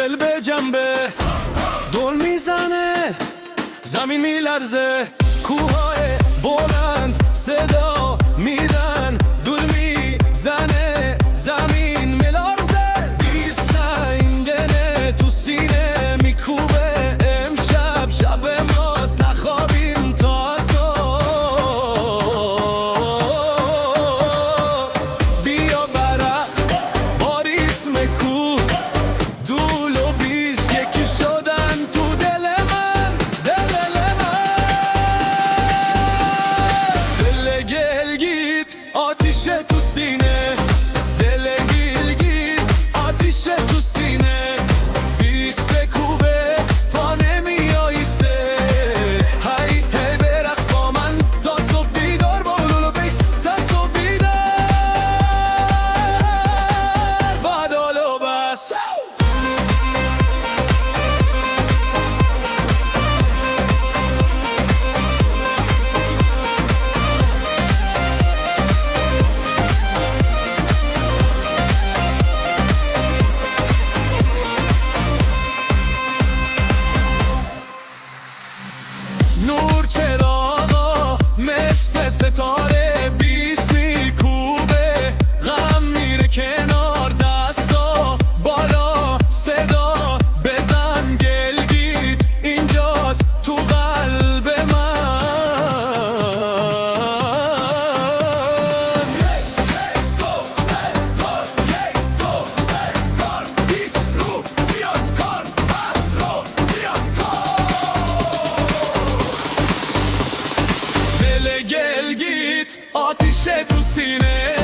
دل به جنبه دل میزنه، زمین میلرزه، کوههای بلند صدا میدن، دل میزنه، زمین میلرزه، بی سنگنه تو سینه میکوبه، امشب شب ماست نخوابیم تا صبح. بیا برقص با ریتم کوه، دول و بیز یکی شدن تو دل من، دل من. دل گلگیت آتیش تو سینه، دل گلگیت آتیش تو سینه، بیست کوبه پا نمیایسته، هی هی برقص با من تا صبح بیدار، با دول و بیز تا صبح بیدار، بدال و بس. نور چراغا مثل ستاره بیست میکوبه، غم میره کنار، دستا بالا، صدا بزن گلگیت اینجاست تو قلب من. دل گلگیت آتیش تو سینه،